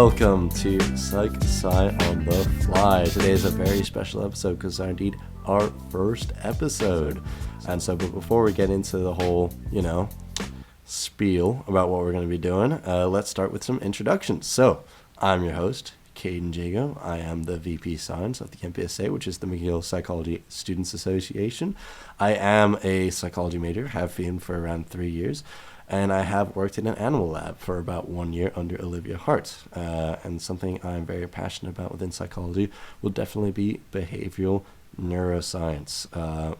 Welcome to Psyche Sci on the Fly. Today is a very special episode because it's indeed our first episode. And so, but before we get into the whole, spiel about what we're going to be doing, let's start with some introductions. So, I'm your host, Kaden Jago. I am the VP Science of the MPSA, which is the McGill Psychology Students Association. I am a psychology major, have been for around 3 years. And I have worked in an animal lab for about 1 year under Olivia Hart. And something I'm very passionate about within psychology will definitely be behavioral neuroscience.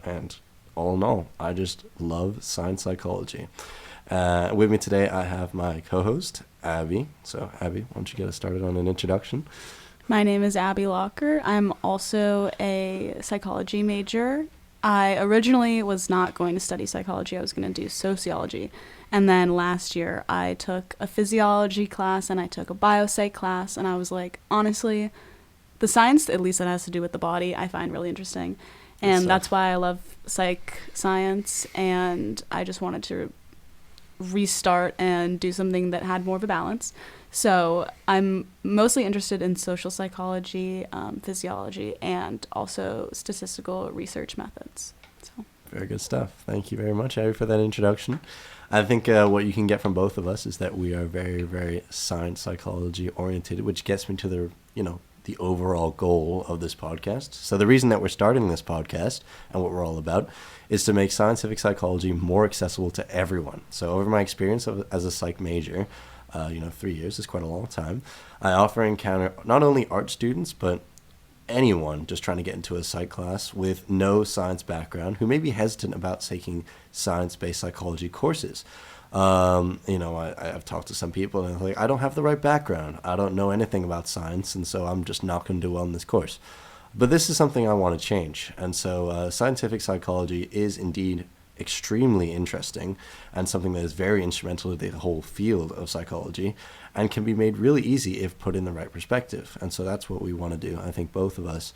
And all in all, I just love science psychology. With me today, I have my co-host, Abbey. So, Abbey, why don't you get us started on an introduction? My name is Abby Locker. I'm also a psychology major. I originally was not going to study psychology. I was going to do sociology. And then last year, I took a physiology class and I took a biopsych class. And I was like, honestly, the science, at least that has to do with the body, I find really interesting. And that's why I love psych science. And I just wanted to restart and do something that had more of a balance. So I'm mostly interested in social psychology, physiology, and also statistical research methods. So. Very good stuff. Thank you very much, Abby, for that introduction. I think what you can get from both of us is that we are very, very science psychology oriented, which gets me to the overall goal of this podcast. So the reason that we're starting this podcast and what we're all about is to make scientific psychology more accessible to everyone. So over my experience as a psych major, 3 years is quite a long time, I often encounter not only art students, but anyone just trying to get into a psych class with no science background who may be hesitant about taking science-based psychology courses. I've talked to some people and they're like, I don't have the right background. I don't know anything about science, and so I'm just not going to do well in this course. But this is something I want to change. And so scientific psychology is indeed extremely interesting and something that is very instrumental to the whole field of psychology and can be made really easy if put in the right perspective. And so that's what we want to do. I think both of us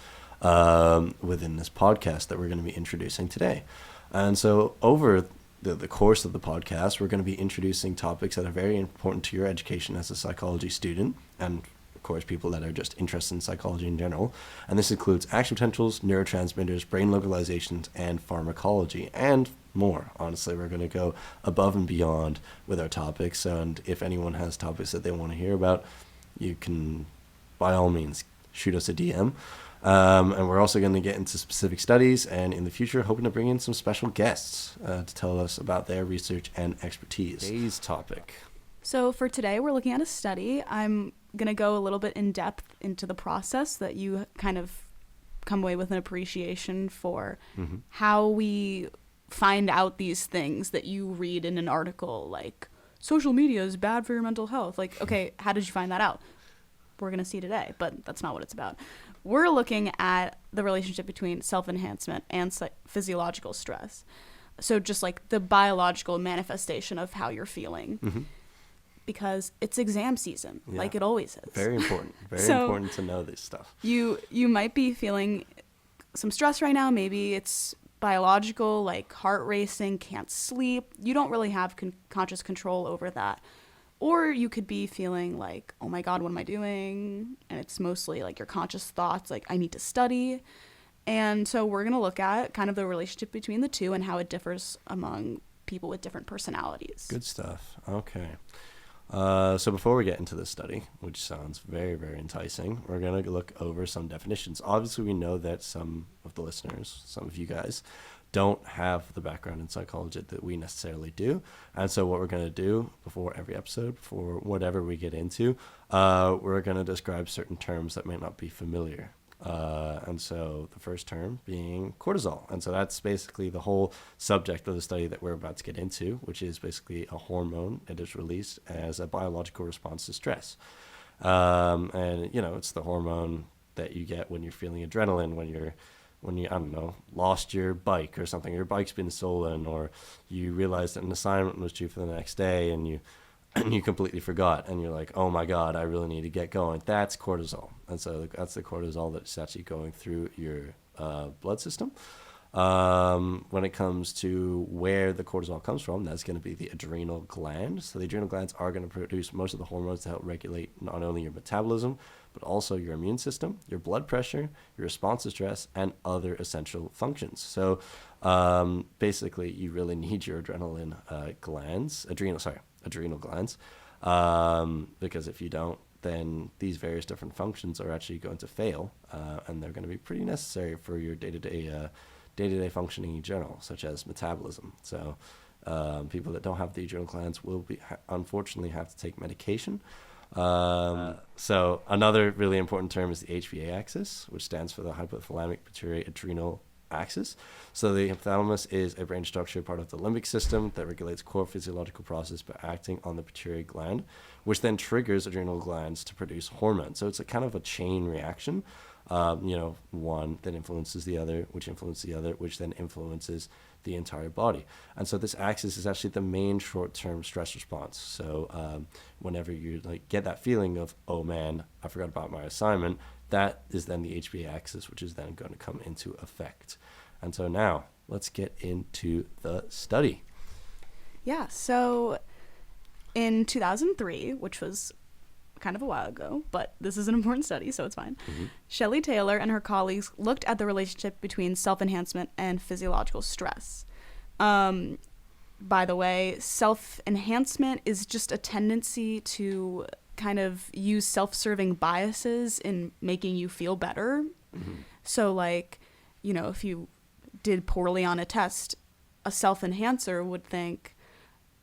within this podcast that we're going to be introducing today. And so over the course of the podcast, we're going to be introducing topics that are very important to your education as a psychology student and of course people that are just interested in psychology in general. And this includes action potentials, neurotransmitters, brain localizations, and pharmacology, and more. Honestly, we're going to go above and beyond with our topics, and if anyone has topics that they want to hear about, you can by all means shoot us a DM. And we're also going to get into specific studies, and in the future hoping to bring in some special guests to tell us about their research and expertise. Today's topic. So for today, we're looking at a study. I'm going to go a little bit in depth into the process that you kind of come away with an appreciation for how we find out these things that you read in an article, like social media is bad for your mental health. Like, okay, how did you find that out? We're going to see today, but that's not what it's about. We're looking at the relationship between self-enhancement and physiological stress. So just like the biological manifestation of how you're feeling. Because it's exam season, like it always is. Very important. Very important to know this stuff. You might be feeling some stress right now. Maybe it's biological, like heart racing, can't sleep. You don't really have conscious control over that. Or you could be feeling like, oh my God, what am I doing? And it's mostly like your conscious thoughts, like I need to study. And so we're going to look at kind of the relationship between the two and how it differs among people with different personalities. Good stuff. Okay. So before we get into this study, which sounds very, very enticing, we're going to look over some definitions. Obviously, we know that some of the listeners, some of you guys, don't have the background in psychology that we necessarily do. And so what we're going to do before every episode, before whatever we get into, we're going to describe certain terms that may not be familiar. And so the first term being cortisol. And so that's basically the whole subject of the study that we're about to get into, which is basically a hormone that is released as a biological response to stress. It's the hormone that you get when you're feeling adrenaline, when you, I don't know, lost your bike or something, your bike's been stolen, or you realize that an assignment was due for the next day and you completely forgot, and you're like, oh my God, I really need to get going. That's cortisol. And so that's the cortisol that's actually going through your blood system. When it comes to where the cortisol comes from, that's going to be the adrenal glands. So the adrenal glands are going to produce most of the hormones to help regulate not only your metabolism, but also your immune system, your blood pressure, your response to stress, and other essential functions. So basically, you really need your adrenal glands, because if you don't, then these various different functions are actually going to fail, and they're going to be pretty necessary for your day-to-day functioning in general, such as metabolism. So people that don't have the adrenal glands will unfortunately have to take medication. So another really important term is the HPA axis, which stands for the hypothalamic pituitary adrenal axis. So the hypothalamus is a brain structure part of the limbic system that regulates core physiological process by acting on the pituitary gland, which then triggers adrenal glands to produce hormones. So it's a kind of a chain reaction. One that influences the other, which influences the other, which then influences the entire body. And so this axis is actually the main short-term stress response. So whenever you get that feeling of, oh man, I forgot about my assignment, that is then the HPA axis, which is then going to come into effect. And so now let's get into the study. Yeah, so in 2003, which was kind of a while ago, but this is an important study, so it's fine. Mm-hmm. Shelley Taylor and her colleagues looked at the relationship between self-enhancement and physiological stress. By the way, self-enhancement is just a tendency to kind of use self-serving biases in making you feel better. Mm-hmm. So if you did poorly on a test, a self-enhancer would think,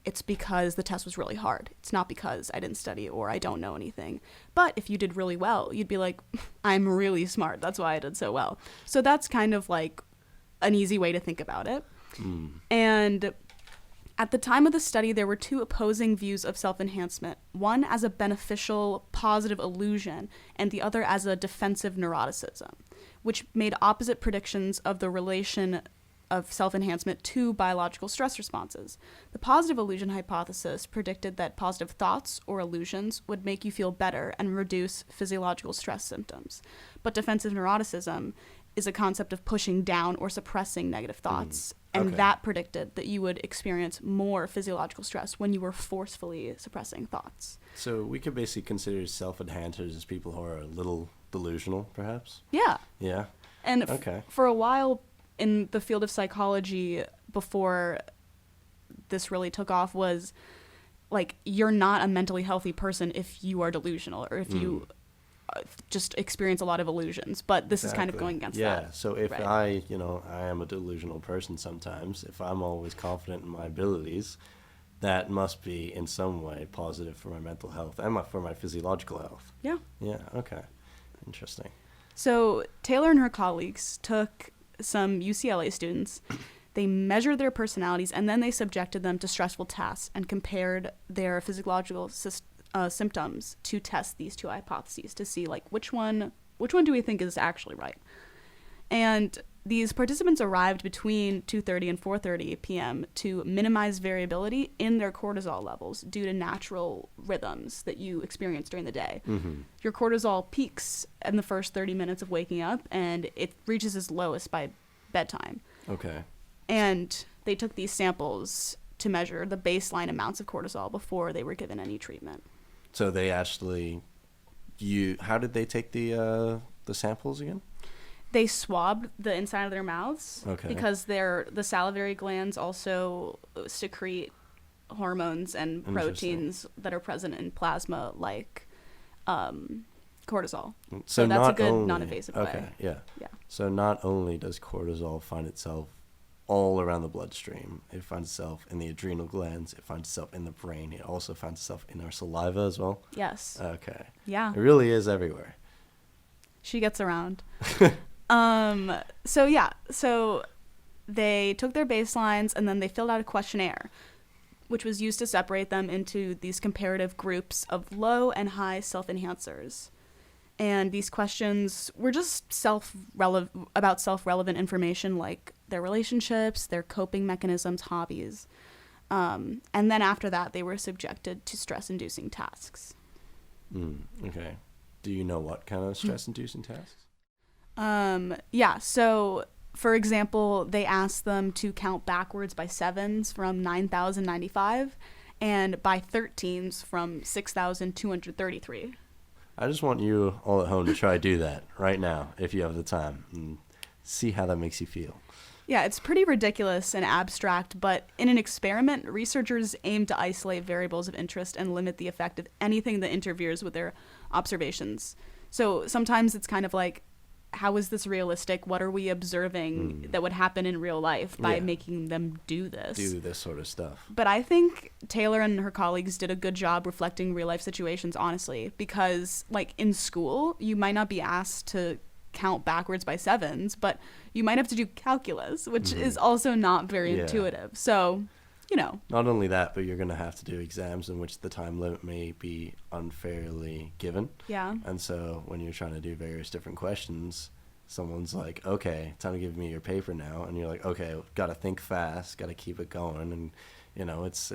it's because the test was really hard. It's not because I didn't study or I don't know anything. But if you did really well, you'd be like, I'm really smart. That's why I did so well. So that's kind of like an easy way to think about it. Mm. And at the time of the study, there were two opposing views of self-enhancement, one as a beneficial, positive illusion, and the other as a defensive neuroticism, which made opposite predictions of the relation of self-enhancement to biological stress responses. The positive illusion hypothesis predicted that positive thoughts or illusions would make you feel better and reduce physiological stress symptoms. But defensive neuroticism is a concept of pushing down or suppressing negative thoughts, and that predicted that you would experience more physiological stress when you were forcefully suppressing thoughts. So we could basically consider self-enhancers as people who are a little delusional, perhaps? Yeah. Yeah. And for a while, in the field of psychology, before this really took off, was you're not a mentally healthy person if you are delusional or if you just experience a lot of illusions. But this is kind of going against that. Yeah, so if I am a delusional person sometimes, if I'm always confident in my abilities, that must be in some way positive for my mental health and for my physiological health. Yeah. Yeah, okay. Interesting. So Taylor and her colleagues took some UCLA students. They measured their personalities and then they subjected them to stressful tasks and compared their physiological symptoms to test these two hypotheses to see which one do we think is actually right. And these participants arrived between 2:30 and 4:30 p.m. to minimize variability in their cortisol levels due to natural rhythms that you experience during the day. Mm-hmm. Your cortisol peaks in the first 30 minutes of waking up, and it reaches its lowest by bedtime. Okay. And they took these samples to measure the baseline amounts of cortisol before they were given any treatment. So they actually, how did they take the samples again? They swabbed the inside of their mouths because the salivary glands also secrete hormones and proteins that are present in plasma, like cortisol. So that's a good non-invasive way. Yeah. So not only does cortisol find itself all around the bloodstream, it finds itself in the adrenal glands, it finds itself in the brain, it also finds itself in our saliva as well. Yes. Okay. Yeah. It really is everywhere. She gets around. So they took their baselines and then they filled out a questionnaire, which was used to separate them into these comparative groups of low and high self-enhancers. And these questions were just about self-relevant information like their relationships, their coping mechanisms, hobbies. And then after that, they were subjected to stress-inducing tasks. Okay. Do you know what kind of stress-inducing tasks? So For example, they asked them to count backwards by 7s from 9,095 and by 13s from 6,233. I just want you all at home to try to do that right now if you have the time and see how that makes you feel. Yeah, it's pretty ridiculous and abstract, but in an experiment, researchers aim to isolate variables of interest and limit the effect of anything that interferes with their observations. So sometimes it's kind of like, how is this realistic? What are we observing that would happen in real life by making them do this? Do this sort of stuff. But I think Taylor and her colleagues did a good job reflecting real life situations, honestly, because like in school, you might not be asked to count backwards by 7s, but you might have to do calculus, which is also not very intuitive. So, you know. Not only that, but you're going to have to do exams in which the time limit may be unfairly given. Yeah. And so when you're trying to do various different questions, someone's like, okay, time to give me your paper now. And you're like, okay, got to think fast, got to keep it going. And, you know, it's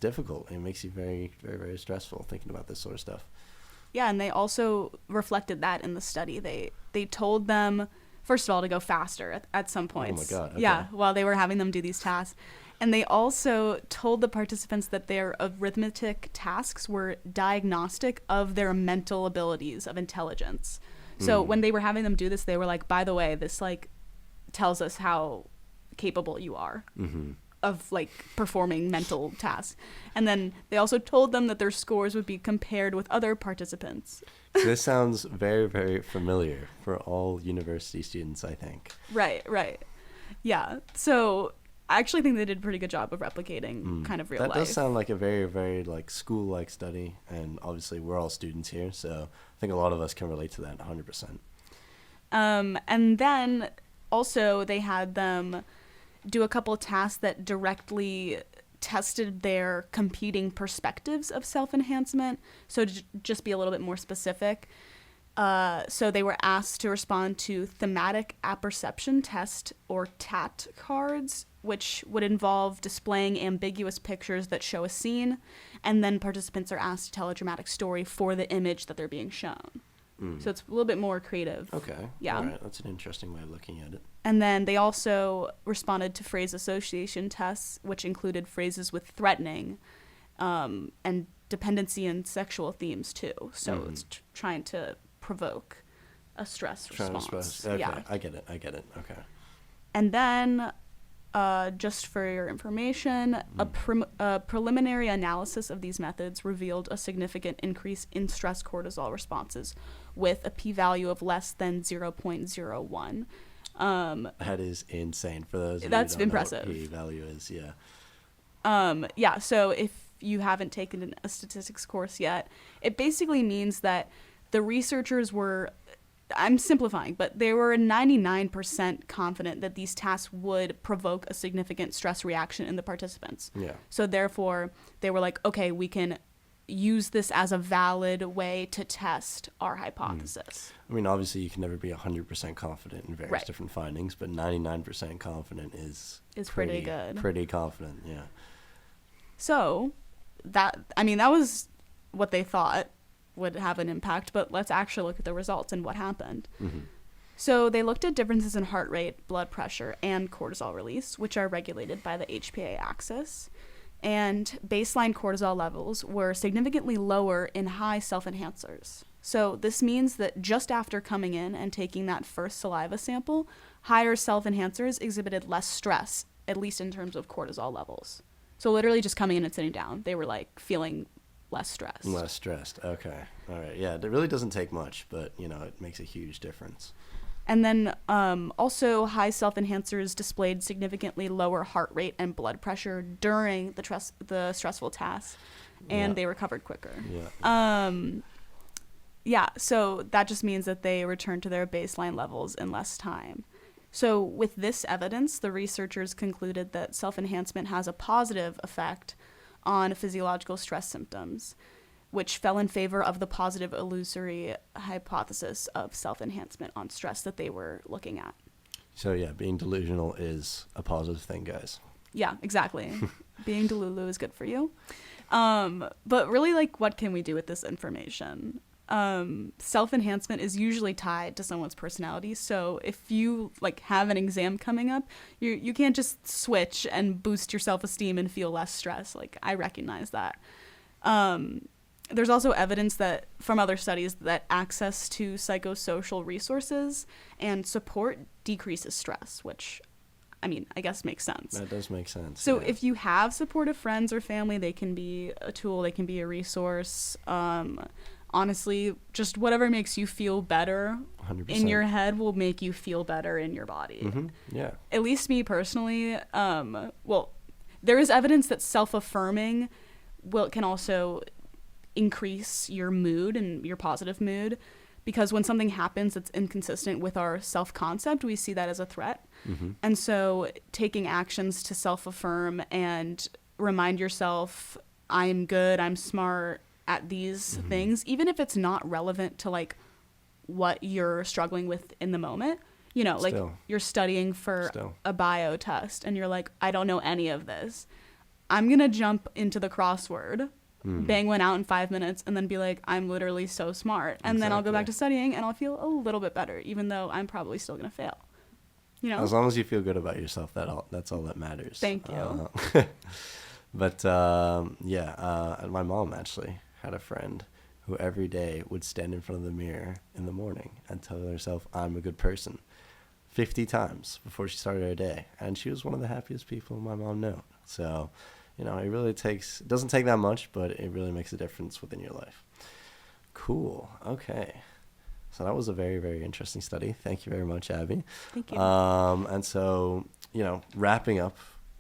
difficult. It makes you very, very, very stressful thinking about this sort of stuff. Yeah, and they also reflected that in the study. They told them, first of all, to go faster at some points. Oh, my God. Okay. Yeah, while they were having them do these tasks. And they also told the participants that their arithmetic tasks were diagnostic of their mental abilities of intelligence. So when they were having them do this, they were like, by the way, this like tells us how capable you are of like performing mental tasks. And then they also told them that their scores would be compared with other participants. This sounds very, very familiar for all university students, I think. Right. Yeah. So I actually think they did a pretty good job of replicating kind of real life. That does sound like a very, very like school-like study. And obviously we're all students here, so I think a lot of us can relate to that 100%. And then also they had them do a couple of tasks that directly tested their competing perspectives of self-enhancement. So to just be a little bit more specific, so they were asked to respond to thematic apperception test, or TAT cards, which would involve displaying ambiguous pictures that show a scene, and then participants are asked to tell a dramatic story for the image that they're being shown. So it's a little bit more creative. Okay. Yeah. All right. That's an interesting way of looking at it. And then they also responded to phrase association tests, which included phrases with threatening and dependency and sexual themes too. So it's trying to provoke a stress response. Okay. Yeah. I get it. Okay. And then, just for your information, a preliminary analysis of these methods revealed a significant increase in stress cortisol responses with a p-value of less than 0.01. That is insane for those. That's who don't impressive. Know what p-value is, yeah. Yeah. So if you haven't taken a statistics course yet, it basically means that the researchers were, I'm simplifying, but they were 99% confident that these tasks would provoke a significant stress reaction in the participants. Yeah. So therefore, they were like, okay, we can use this as a valid way to test our hypothesis. I mean, obviously, you can never be 100% confident in various different findings, but 99% confident is pretty good. Pretty confident, yeah. So that was what they thought would have an impact, but let's actually look at the results and what happened. So they looked at differences in heart rate, blood pressure, and cortisol release, which are regulated by the HPA axis. And baseline cortisol levels were significantly lower in high self-enhancers. So this means that just after coming in and taking that first saliva sample, higher self-enhancers exhibited less stress, at least in terms of cortisol levels. So literally just coming in and sitting down, they were like feeling less stressed. Less stressed. Okay. All right. Yeah, it really doesn't take much, but, you know, it makes a huge difference. And then also high self-enhancers displayed significantly lower heart rate and blood pressure during the stressful task, and they recovered quicker. Yeah. So that just means that they returned to their baseline levels in less time. So with this evidence, the researchers concluded that self-enhancement has a positive effect on physiological stress symptoms, which fell in favor of the positive illusory hypothesis of self-enhancement on stress that they were looking at. So yeah, being delusional is a positive thing, guys. Yeah, exactly. Being delulu is good for you. But really, like, what can we do with this information? self-enhancement is usually tied to someone's personality. So if you like have an exam coming up, you can't just switch and boost your self-esteem and feel less stress. Like, I recognize that. There's also evidence that from other studies that access to psychosocial resources and support decreases stress, which, I mean, I guess makes sense. That does make sense. So if you have supportive friends or family, they can be a tool, they can be a resource. Honestly, just whatever makes you feel better 100%. in your head will make you feel better in your body. Mm-hmm. Yeah. At least me personally, well, there is evidence that self-affirming can also increase your mood and your positive mood, because when something happens that's inconsistent with our self-concept, we see that as a threat. Mm-hmm. And so taking actions to self-affirm and remind yourself, I'm good, I'm smart at these things, even if it's not relevant to like what you're struggling with in the moment. You know, like you're studying for a bio test and you're like, I don't know any of this. I'm going to jump into the crossword, bang one out in 5 minutes, and then be like, I'm literally so smart. And then I'll go back to studying and I'll feel a little bit better, even though I'm probably still going to fail. You know? As long as you feel good about yourself, that's all that matters. Thank you. But my mom actually had a friend who every day would stand in front of the mirror in the morning and tell herself, I'm a good person, 50 times before she started her day. And she was one of the happiest people my mom knew. So, you know, it doesn't take that much, but it really makes a difference within your life. Cool. Okay. So that was a very, very interesting study. Thank you very much, Abby. Thank you. And so, you know, wrapping up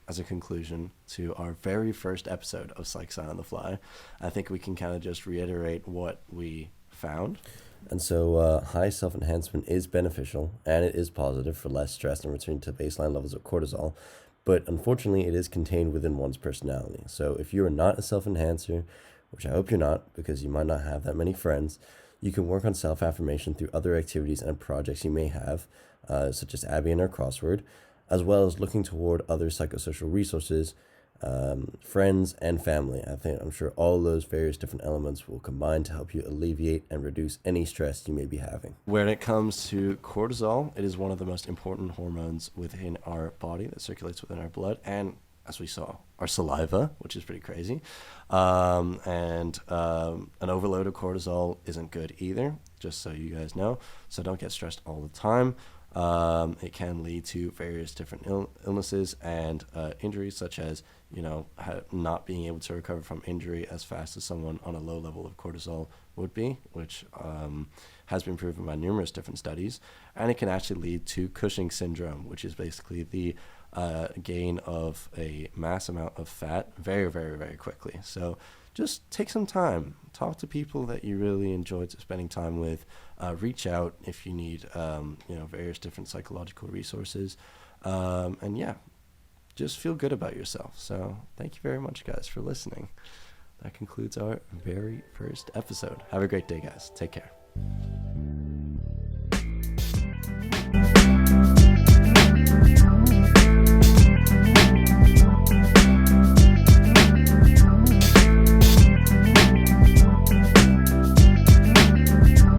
as a conclusion to our very first episode of Psyche Sci on the Fly, I think we can kind of just reiterate what we found. And so high self-enhancement is beneficial and it is positive for less stress and return to baseline levels of cortisol. But unfortunately, it is contained within one's personality. So if you are not a self-enhancer, which I hope you're not because you might not have that many friends, you can work on self-affirmation through other activities and projects you may have, such as Abby and her crossword, as well as looking toward other psychosocial resources, friends, and family. I'm sure all those various different elements will combine to help you alleviate and reduce any stress you may be having. When it comes to cortisol, it is one of the most important hormones within our body that circulates within our blood, and as we saw, our saliva, which is pretty crazy. And an overload of cortisol isn't good either, just so you guys know. So don't get stressed all the time. It can lead to various different illnesses and injuries, such as, you know, not being able to recover from injury as fast as someone on a low level of cortisol would be, which has been proven by numerous different studies. And it can actually lead to Cushing syndrome, which is basically the gain of a mass amount of fat very, very, very quickly. So just take some time, talk to people that you really enjoy spending time with, reach out if you need, various different psychological resources, and yeah, just feel good about yourself. So thank you very much, guys, for listening. That concludes our very first episode. Have a great day, guys. Take care.